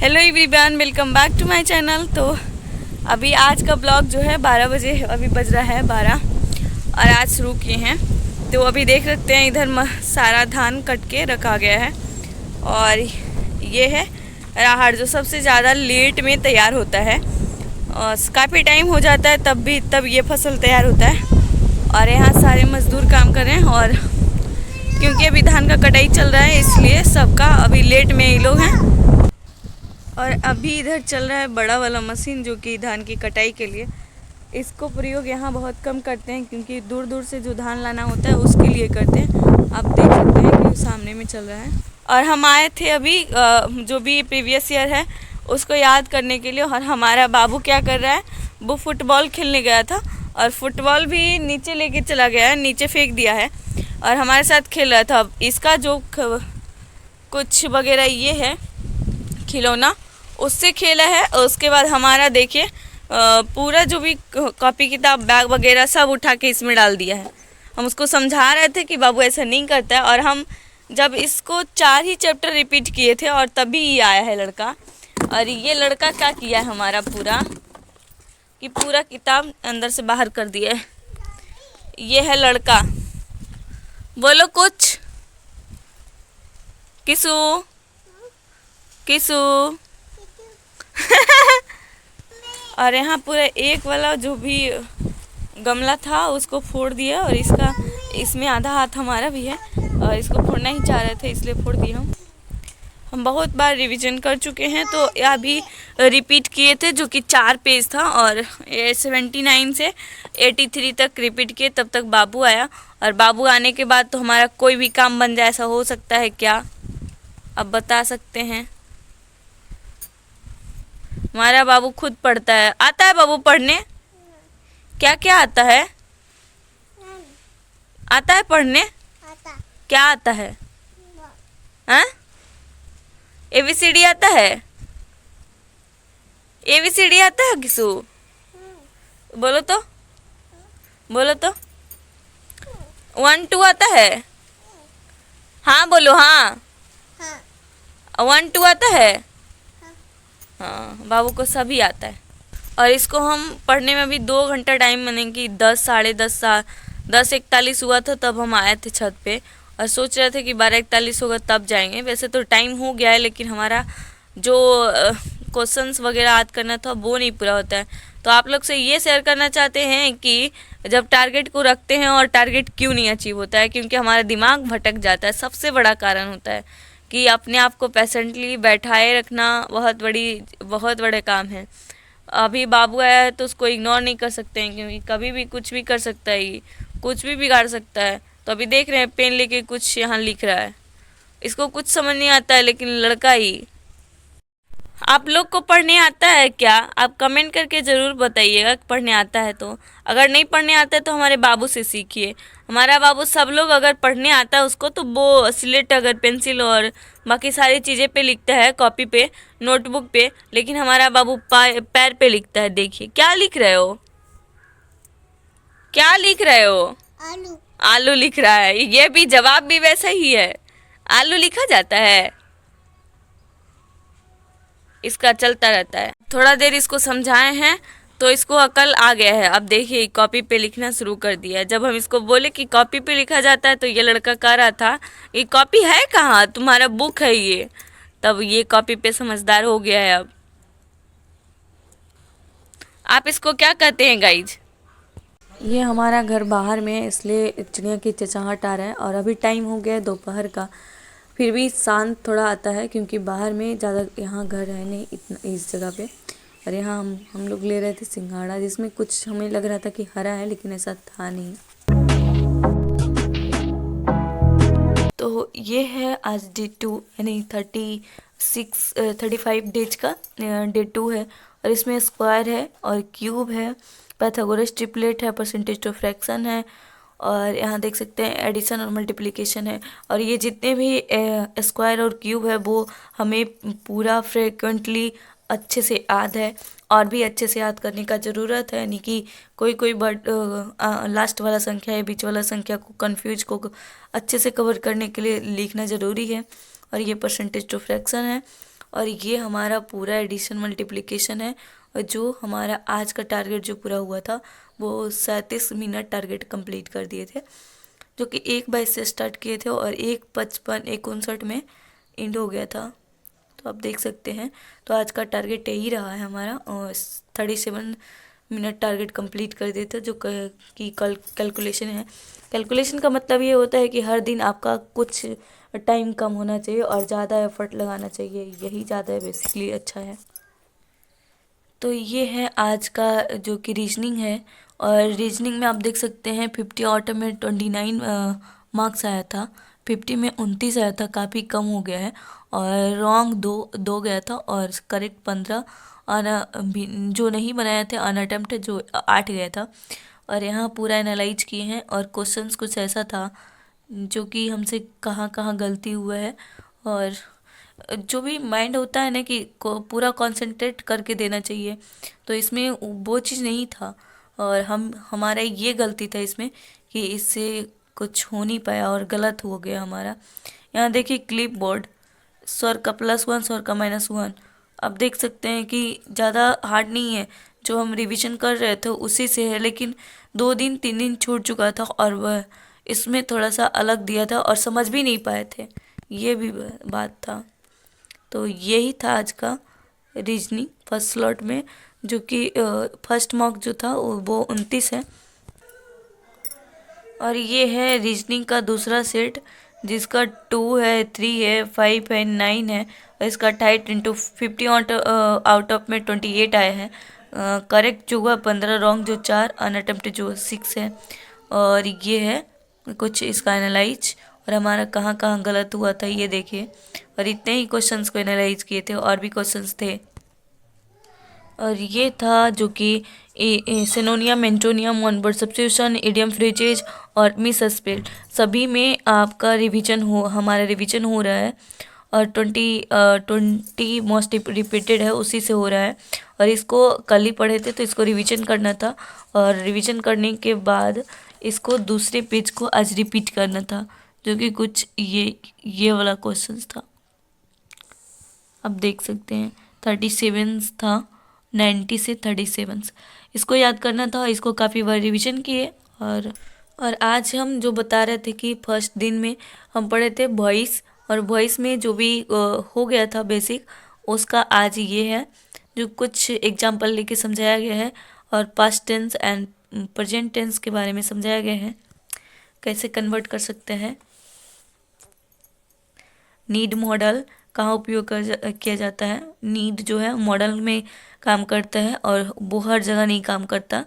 Hello everyone, welcome back to my channel. तो अभी आज का ब्लॉग जो है 12 बजे, अभी बज रहा है 12 और आज शुरू किए हैं। तो अभी देख सकते हैं इधर सारा धान कट के रखा गया है और ये है राहड़ जो सबसे ज़्यादा लेट में तैयार होता है और काफ़ी टाइम हो जाता है तब ये फसल तैयार होता है। और यहाँ सारे मजदूर काम कर रहे हैं और क्योंकि अभी धान का कटाई चल रहा है इसलिए सबका अभी लेट में ये लोग हैं। और अभी इधर चल रहा है बड़ा वाला मशीन जो कि धान की कटाई के लिए। इसको प्रयोग यहाँ बहुत कम करते हैं क्योंकि दूर दूर से जो धान लाना होता है उसके लिए करते हैं। आप देख सकते हैं कि सामने में चल रहा है। और हम आए थे अभी जो भी प्रीवियस ईयर है उसको याद करने के लिए। और हमारा बाबू क्या कर रहा है, वो फुटबॉल खेलने गया था और फुटबॉल भी नीचे लेके चला गया है, नीचे फेंक दिया है और हमारे साथ खेल रहा था। इसका जो कुछ वगैरह ये है खिलौना उससे खेला है और उसके बाद हमारा देखिए पूरा जो भी कॉपी किताब बैग वगैरह सब उठा के इसमें डाल दिया है। हम उसको समझा रहे थे कि बाबू ऐसा नहीं करता है। और हम जब इसको 4 ही चैप्टर रिपीट किए थे और तभी ये आया है लड़का। और ये लड़का क्या किया है हमारा पूरा किताब अंदर से बाहर कर दिया है। ये है लड़का, बोलो कुछ। किसू किसू और यहाँ पूरा एक वाला जो भी गमला था उसको फोड़ दिया और इसमें आधा हाथ हमारा भी है और इसको फोड़ना ही चाह रहे थे इसलिए फोड़ दिया। हम बहुत बार रिवीजन कर चुके हैं तो यह भी रिपीट किए थे जो कि 4 पेज था और 79 से 83 तक रिपीट किए। तब तक बाबू आया और बाबू आने के बाद तो हमारा कोई भी काम बन जाए, ऐसा हो सकता है क्या? अब बता सकते हैं। हमारा बाबू खुद पढ़ता है। आता है बाबू पढ़ने? क्या क्या आता है? आता है पढ़ने? क्या आता है? हाँ? ABCD आता है? ABCD आता है किसू? बोलो तो 1 2 आता है? हाँ बोलो हाँ। 1 2 आता है? हाँ, बाबू को सभी आता है। और इसको हम पढ़ने में अभी 2 घंटा टाइम, माने कि 10:41 हुआ था तब हम आए थे छत पे और सोच रहे थे कि 12:41 होगा तब जाएंगे। वैसे तो टाइम हो गया है लेकिन हमारा जो क्वेश्चंस वगैरह याद करना था वो नहीं पूरा होता है। तो आप लोग से ये शेयर करना चाहते हैं कि जब टारगेट को रखते हैं और टारगेट क्यों नहीं अचीव होता है, क्योंकि हमारा दिमाग भटक जाता है। सबसे बड़ा कारण होता है कि अपने आप को पेशेंटली बैठाए रखना बहुत बड़े काम है। अभी बाबू आया है तो उसको इग्नोर नहीं कर सकते हैं क्योंकि कभी भी कुछ भी कर सकता है, ये कुछ भी बिगाड़ सकता है। तो अभी देख रहे हैं पेन लेके कुछ यहाँ लिख रहा है। इसको कुछ समझ नहीं आता है लेकिन लड़का ही। आप लोग को पढ़ने आता है क्या? आप कमेंट करके ज़रूर बताइएगा पढ़ने आता है तो। अगर नहीं पढ़ने आता है तो हमारे बाबू से सीखिए। हमारा बाबू सब लोग अगर पढ़ने आता है उसको तो वो स्लेट अगर पेंसिल और बाकी सारी चीज़ें पे लिखता है, कॉपी पे, नोटबुक पे, लेकिन हमारा बाबू पैर पे लिखता है। देखिए क्या लिख रहे हो, क्या लिख रहे हो? आलू। आलू लिख रहा है। ये भी जवाब भी वैसा ही है, आलू लिखा जाता है। इसका चलता रहता है। थोड़ा देर इसको समझाए हैं तो इसको अकल आ गया है। अब देखिए कॉपी पे लिखना शुरू कर दिया है। जब हम इसको बोले कि कॉपी पे लिखा जाता है तो ये लड़का कह रहा था ये कॉपी है कहाँ, तुम्हारा बुक है ये। तब ये कॉपी पे समझदार हो गया है। अब आप इसको क्या कहते हैं गाइज? ये हमारा घर बाहर में है इसलिए चिड़िया की चहचहाहट आ रहा है और अभी टाइम हो गया है दोपहर का। फिर भी शांत थोड़ा आता है क्योंकि बाहर में ज़्यादा यहाँ घर है नहीं इतना इस जगह पे। और यहाँ हम लोग ले रहे थे सिंघाड़ा जिसमें कुछ हमें लग रहा था कि हरा है लेकिन ऐसा था नहीं। तो ये है आज डे 2 यानी 35 डेज का डे 2 है। और इसमें स्क्वायर है और क्यूब है, पाइथागोरस ट्रिपलेट है, परसेंटेज ऑफ फ्रैक्शन है और यहाँ देख सकते हैं एडिशन और मल्टीप्लिकेशन है। और ये जितने भी स्क्वायर और क्यूब है वो हमें पूरा फ्रिक्वेंटली अच्छे से याद है और भी अच्छे से याद करने का ज़रूरत है। यानी कि कोई लास्ट वाला संख्या या बीच वाला संख्या को कन्फ्यूज को अच्छे से कवर करने के लिए लिखना ज़रूरी है। और ये परसेंटेज टू फ्रैक्शन है और ये हमारा पूरा एडिशन मल्टीप्लिकेशन है। और जो हमारा आज का टारगेट जो पूरा हुआ था वो 37 मिनट टारगेट कंप्लीट कर दिए थे, जो कि 1:22 से स्टार्ट किए थे और 1:55-1:59 में एंड हो गया था। तो आप देख सकते हैं। तो आज का टारगेट यही रहा है हमारा, और 37 मिनट टारगेट कंप्लीट कर देते, जो कि कैलकुलेशन है। कैलकुलेशन का मतलब ये होता है कि हर दिन आपका कुछ टाइम कम होना चाहिए और ज़्यादा एफर्ट लगाना चाहिए, यही ज़्यादा बेसिकली अच्छा है। तो ये है आज का जो कि रीजनिंग है। और रीजनिंग में आप देख सकते हैं 50 ऑटो में 29 मार्क्स आया था, 50 में 29 आया था, काफ़ी कम हो गया है। और रॉन्ग दो दो गया था और करेक्ट 15, और जो नहीं बनाया थे अनअटेम्प्टेड जो 8 गया था। और यहाँ पूरा एनालाइज किए हैं और क्वेश्चंस कुछ ऐसा था जो कि हमसे कहाँ कहाँ गलती हुआ है। और जो भी माइंड होता है ना कि को पूरा कंसंट्रेट करके देना चाहिए, तो इसमें वो चीज़ नहीं था। और हमारा ये गलती था इसमें कि इससे कुछ हो नहीं पाया और गलत हो गया हमारा। यहाँ देखिए क्लिप बोर्ड, स्वर का +1 स्वर का -1। अब देख सकते हैं कि ज़्यादा हार्ड नहीं है, जो हम रिवीजन कर रहे थे उसी से है, लेकिन 2 दिन 3 दिन छूट चुका था और वह इसमें थोड़ा सा अलग दिया था और समझ भी नहीं पाए थे, ये भी बात था। तो यही था आज का रीजनिंग फर्स्ट स्लॉट में, जो कि फर्स्ट मॉक जो था वो 29 है। और ये है रीजनिंग का दूसरा सेट, जिसका 2 है, 3 है, 5 है, 9 है। और इसका 28 इंटू 50 आउट ऑफ में 28 आए हैं। करेक्ट जो हुआ 15, रॉन्ग जो 4, अनअटेम्प्टेड जो 6 है। और ये है कुछ इसका एनालाइज, और हमारा कहाँ कहाँ गलत हुआ था ये देखिए। और इतने ही क्वेश्चंस को एनालाइज किए थे, और भी क्वेश्चंस थे। और ये था जो कि सिनोनियम, antonym, one word substitution, idiom, phrases और मिसस्पेल्ड, सभी में आपका रिवीजन हमारा रिवीजन हो रहा है। और 20 मोस्ट रिपीटेड है, उसी से हो रहा है। और इसको कल ही पढ़े थे तो इसको रिवीजन करना था, और रिवीजन करने के बाद इसको दूसरे पेज को आज रिपीट करना था, जो कि कुछ ये वाला क्वेश्चन था। अब देख सकते हैं 37 था, 90 से 37 इसको याद करना था। इसको काफ़ी बार रिवीजन किए। और आज हम जो बता रहे थे कि फर्स्ट दिन में हम पढ़े थे वॉइस, और वॉइस में जो भी हो गया था बेसिक, उसका आज ये है, जो कुछ एग्जाम्पल लेके समझाया गया है। और past tense and present tense के बारे में समझाया गया है, कैसे कन्वर्ट कर सकते हैं। नीड मॉडल कहाँ उपयोग किया जाता है। नीड जो है मॉडल में काम करता है और वो हर जगह नहीं काम करता,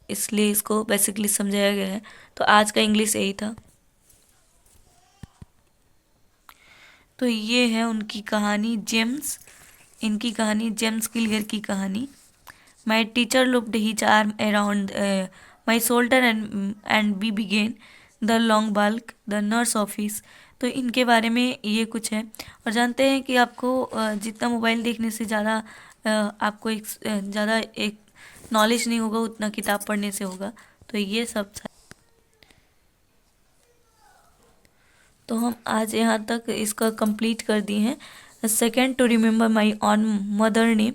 इसलिए इसको बेसिकली समझाया गया है। तो आज का इंग्लिश यही था। तो ये है उनकी कहानी जेम्स, इनकी कहानी जेम्स क्लियर की कहानी। My teacher looked his arm around my shoulder and we began the long बाल्क द नर्स ऑफिस। तो इनके बारे में ये कुछ है। और जानते हैं कि आपको जितना मोबाइल देखने से ज़्यादा आपको ज़्यादा एक नॉलेज नहीं होगा, उतना किताब पढ़ने से होगा। तो ये सब था। तो हम आज यहाँ तक इसका कंप्लीट कर दिए हैं। Second, to remember my own mother name,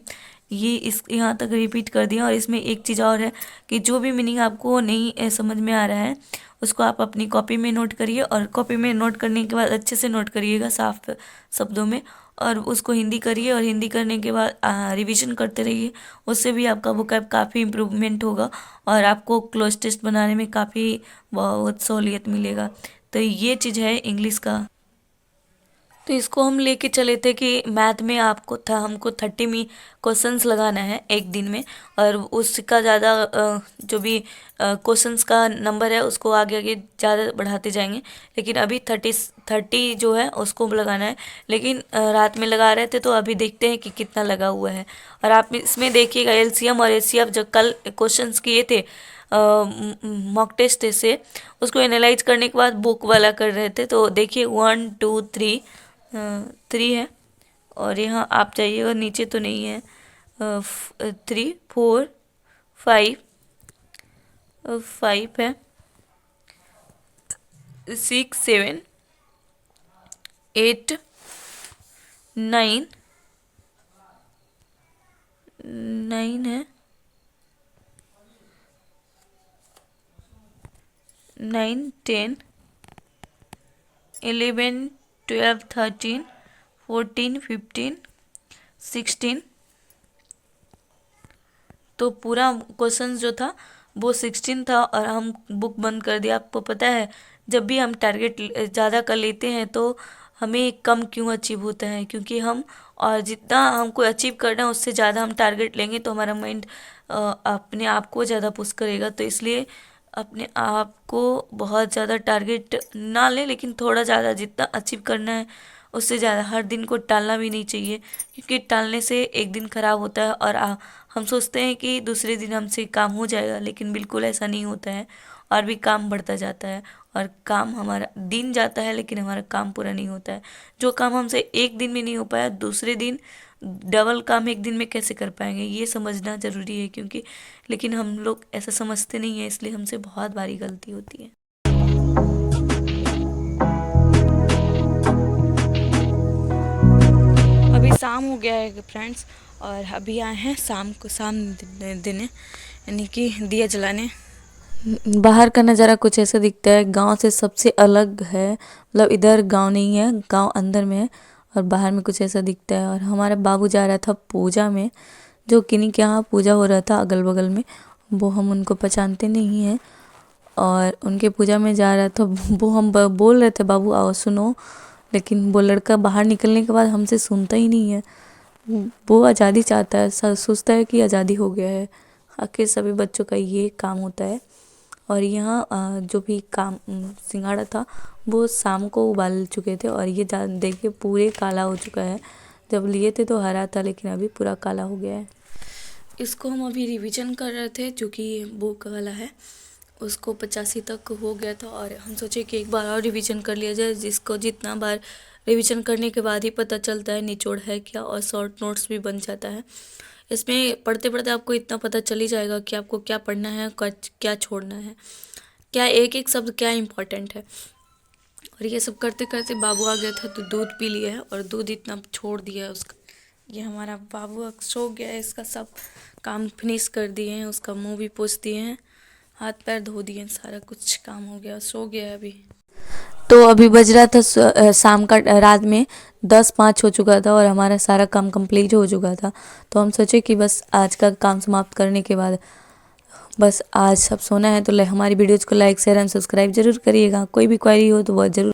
ये इस यहाँ तक रिपीट कर दिया। और इसमें एक चीज़ और है कि जो भी मीनिंग आपको नहीं समझ में आ रहा है, उसको आप अपनी कॉपी में नोट करिए, और कॉपी में नोट करने के बाद अच्छे से नोट करिएगा साफ शब्दों में, और उसको हिंदी करिए। और हिंदी करने के बाद रिवीजन करते रहिए, उससे भी आपका वोकैब काफ़ी इम्प्रूवमेंट होगा, और आपको क्लोज टेस्ट बनाने में काफ़ी बहुत सहूलियत मिलेगा। तो ये चीज़ है इंग्लिश का। तो इसको हम लेके चले थे कि मैथ में आपको था हमको 30 में क्वेश्चंस लगाना है एक दिन में, और उसका ज़्यादा जो भी क्वेश्चंस का नंबर है उसको आगे आगे ज़्यादा बढ़ाते जाएंगे। लेकिन अभी 30 जो है उसको लगाना है, लेकिन रात में लगा रहे थे, तो अभी देखते हैं कि कितना लगा हुआ है। और आप इसमें देखिएगा एलसीएम और एचसीएफ जो कल क्वेश्चंस किए थे मॉक टेस्ट से, उसको एनालाइज करने के बाद बुक वाला कर रहे थे। तो देखिए 1 2 3 3 है, और यहाँ आप जाइएगा नीचे तो नहीं है, 3 4 5 5 है, 6 7 8 9 9 है, 9, 10, 11, 12, 13, 14, 15, 16। तो पूरा क्वेश्चन जो था वो 16 था और हम बुक बंद कर दिया। आपको पता है जब भी हम टारगेट ज़्यादा कर लेते हैं तो हमें कम क्यों अचीव होता है, क्योंकि हम और जितना हमको अचीव करना है उससे ज़्यादा हम टारगेट लेंगे तो हमारा माइंड अपने आप को ज़्यादा पुश करेगा। तो इसलिए अपने आप को बहुत ज़्यादा टारगेट ना ले, लेकिन थोड़ा ज़्यादा जितना अचीव करना है उससे ज़्यादा। हर दिन को टालना भी नहीं चाहिए, क्योंकि टालने से एक दिन ख़राब होता है और हम सोचते हैं कि दूसरे दिन हमसे काम हो जाएगा, लेकिन बिल्कुल ऐसा नहीं होता है और भी काम बढ़ता जाता है और काम हमारा दिन जाता है लेकिन हमारा काम पूरा नहीं होता है। जो काम हमसे एक दिन में नहीं हो पाया दूसरे दिन डबल काम एक दिन में कैसे कर पाएंगे, ये समझना ज़रूरी है। क्योंकि लेकिन हम लोग ऐसा समझते नहीं है, इसलिए हमसे बहुत बारी गलती होती है। अभी शाम हो गया है फ्रेंड्स, और अभी आए हैं शाम देने, यानी कि दिया जलाने। बाहर का नज़ारा कुछ ऐसा दिखता है, गांव से सबसे अलग है। मतलब इधर गांव नहीं है, गांव अंदर में है और बाहर में कुछ ऐसा दिखता है। और हमारा बाबू जा रहा था पूजा में, जो किन्हीं के यहाँ पूजा हो रहा था अगल बगल में, वो हम उनको पहचानते नहीं हैं और उनके पूजा में जा रहा था। वो हम बोल रहे थे बाबू आओ सुनो, लेकिन वो लड़का बाहर निकलने के बाद हमसे सुनता ही नहीं है। वो आज़ादी चाहता है, सोचता है कि आज़ादी हो गया है। आखिर सभी बच्चों का ये काम होता है। और यहाँ जो भी काम सिंघाड़ा था वो शाम को उबाल चुके थे और ये देखिए पूरे काला हो चुका है। जब लिए थे तो हरा था, लेकिन अभी पूरा काला हो गया है। इसको हम अभी रिवीजन कर रहे थे, जो कि बुक वाला है उसको 85 तक हो गया था और हम सोचे कि एक बार और रिवीजन कर लिया जाए, जिसको जितना बार रिवीजन करने के बाद ही पता चलता है निचोड़ है क्या, और शॉर्ट नोट्स भी बन जाता है। इसमें पढ़ते पढ़ते आपको इतना पता चल ही जाएगा कि आपको क्या पढ़ना है, क्या छोड़ना है, क्या एक एक शब्द क्या इम्पोर्टेंट है। और ये सब करते करते बाबू आ गया था तो दूध पी लिया है और दूध इतना छोड़ दिया है उसका। ये हमारा बाबू अब सो गया है, इसका सब काम फिनिश कर दिए हैं, उसका मुंह भी पोंछ दिए हैं, हाथ पैर धो दिए हैं, सारा कुछ काम हो गया, सो गया है अभी। तो अभी बज रहा था शाम का, रात में 10:05 हो चुका था और हमारा सारा काम कंप्लीट हो चुका था। तो हम सोचे कि बस आज का काम समाप्त करने के बाद बस आज सब सोना है। तो हमारी वीडियोज़ को लाइक शेयर एंड सब्सक्राइब जरूर करिएगा। कोई भी क्वेरी हो तो वह जरूर